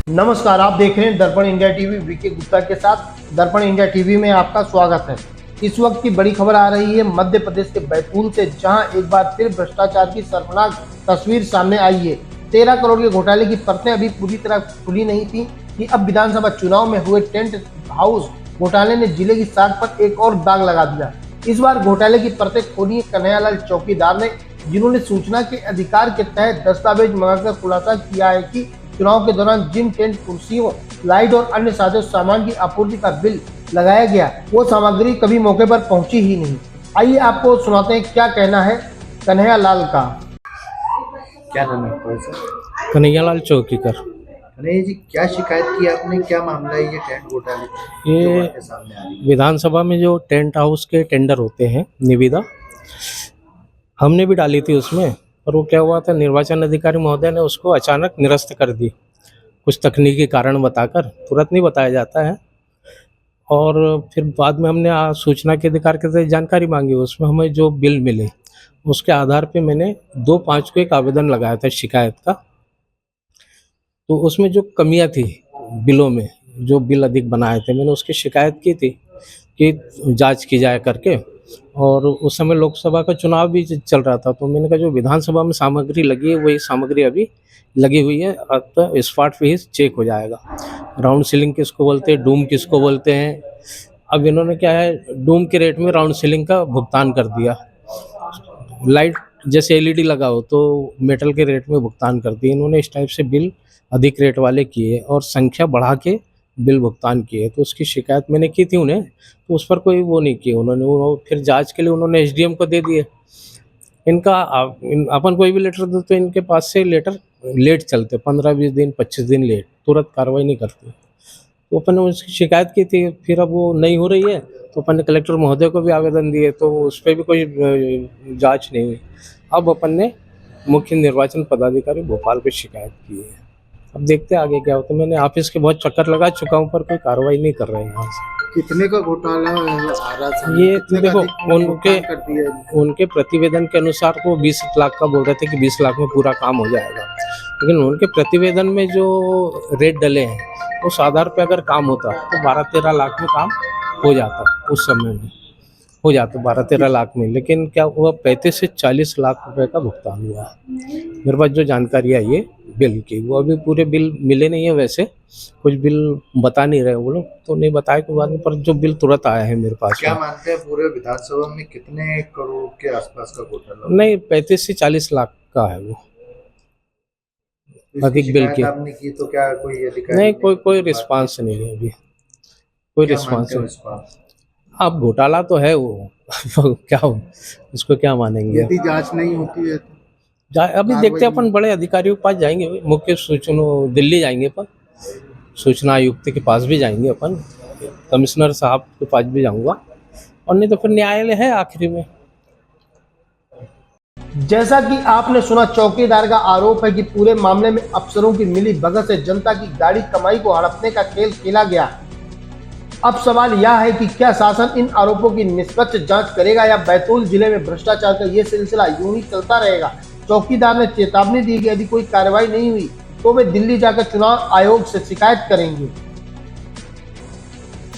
नमस्कार, आप देख रहे हैं दर्पण इंडिया टीवी। वीके गुप्ता के साथ दर्पण इंडिया टीवी में आपका स्वागत है। इस वक्त की बड़ी खबर आ रही है मध्य प्रदेश के बैतूल से, जहां एक बार फिर भ्रष्टाचार की शर्मनाक तस्वीर सामने आई है। 13 करोड़ के घोटाले की परतें अभी पूरी तरह खुली नहीं थी कि अब विधानसभा चुनाव में हुए टेंट हाउस घोटाले ने जिले की साख पर एक और दाग लगा दिया। इस बार घोटाले की परतें खोली कन्हैयालाल चौकीदार ने, जिन्होंने सूचना के अधिकार के तहत दस्तावेज मंगाकर खुलासा किया है कि चुनाव के दौरान जिन टेंट, कुर्सियों, लाइट और अन्य साजो सामान की आपूर्ति का बिल लगाया गया, वो सामग्री कभी मौके पर पहुंची ही नहीं। आइए आपको सुनाते हैं क्या कहना है कन्हैयालाल का। क्या नाम है आपका सर? कन्हैयालाल चौकीकर। कन्हैया जी, क्या शिकायत की आपने? क्या मामला है ये टेंट घोटाले जो ये आपके सामने आ रही है? विधानसभा में जो टेंट हाउस के टेंडर होते हैं, निविदा हमने भी डाली थी उसमें, पर वो क्या हुआ था, निर्वाचन अधिकारी महोदय ने उसको अचानक निरस्त कर दी, कुछ तकनीकी कारण बताकर। तुरंत नहीं बताया जाता है। और फिर बाद में हमने सूचना के अधिकार के तहत जानकारी मांगी, उसमें हमें जो बिल मिले उसके आधार पे मैंने 2/5 को एक आवेदन लगाया था शिकायत का। तो उसमें जो कमियां थी बिलों में, जो बिल अधिक बनाए थे, मैंने उसकी शिकायत की थी कि जांच की जाए करके। और उस समय लोकसभा का चुनाव भी चल रहा था, तो मैंने कहा जो विधानसभा में सामग्री लगी है वही सामग्री अभी लगी हुई है, तो स्पॉट फीस चेक हो जाएगा। राउंड सीलिंग किसको बोलते हैं, डूम किसको बोलते हैं। अब इन्होंने क्या है, डूम के रेट में राउंड सीलिंग का भुगतान कर दिया। लाइट जैसे एलईडी लगा हो तो मेटल के रेट में भुगतान कर दिए। इन्होंने इस टाइप से बिल अधिक रेट वाले किए और संख्या बढ़ा के बिल भुगतान किए। तो उसकी शिकायत मैंने की थी उन्हें, तो उस पर कोई वो नहीं किया उन्होंने। वो फिर जांच के लिए उन्होंने एसडीएम को दे दिए। इनका अपन कोई भी लेटर दो तो इनके पास से लेटर लेट चलते, 15-20 दिन 25 दिन लेट, तुरंत कार्रवाई नहीं करते। तो अपन ने उसकी शिकायत की थी। फिर अब वो नहीं हो रही है तो अपन ने कलेक्टर महोदय को भी आवेदन दिए, तो उस पर भी कोई जांच नहीं हुई। अब अपन ने मुख्य निर्वाचन पदाधिकारी भोपाल पे शिकायत की है। अब देखते हैं आगे क्या होता है। मैंने ऑफिस के बहुत चक्कर लगा चुका हूँ, पर कोई कार्रवाई नहीं कर रहे हैं यहाँ से। कितने का घोटाला आ रहा था? ये कितने का देखो, अधिक भुगतान कर दिया? उनके प्रतिवेदन के अनुसार तो 20 लाख का बोल रहे थे कि 20 लाख में पूरा काम हो जाएगा, लेकिन उनके प्रतिवेदन में जो रेट डले हैं उस आधार पे अगर काम होता तो 12-13 लाख में काम हो जाता। उस समय में हो जाता 12-13 लाख में, लेकिन क्या हुआ, 35 से 40 लाख रुपए का भुगतान हुआ। मेरे पास जो जानकारी आई है बिल की, वो अभी पूरे बिल मिले नहीं है। वैसे कुछ बिल बता नहीं रहे वो लोग, तो नहीं बताए के बाद में, पर जो बिल तुरंत आया है मेरे पास। क्या मानते हैं पूरे विधानसभा में कितने करोड़ के आसपास का घोटाला? नहीं, 35 से 40 लाख का है वो अधिक बिल की। आपने की तो क्या कोई अधिकारी नहीं, कोई रिस्पांस नहीं है अभी, कोई रिस्पांस नहीं। अब घोटाला तो है वो क्या उसको क्या मानेंगे। यदि जांच नहीं होती है अभी देखते हैं, अपन बड़े अधिकारियों के पास जाएंगे, मुख्य सूचना दिल्ली जाएंगे, अपन सूचना आयुक्त के पास भी जाएंगे, अपन कमिश्नर साहब के पास भी जाऊंगा, और नहीं तो फिर न्यायालय है आखिरी में। जैसा कि आपने सुना, चौकीदार का आरोप है कि पूरे मामले में अफसरों की मिली भगत से जनता की गाड़ी कमाई को हड़पने का खेल खेला गया। अब सवाल यह है कि क्या शासन इन आरोपों की निष्पक्ष जांच करेगा या बैतूल जिले में भ्रष्टाचार का ये सिलसिला यूं ही चलता रहेगा। चौकीदार ने चेतावनी दी कि यदि कोई कार्रवाई नहीं हुई तो वे दिल्ली जाकर चुनाव आयोग से शिकायत करेंगे।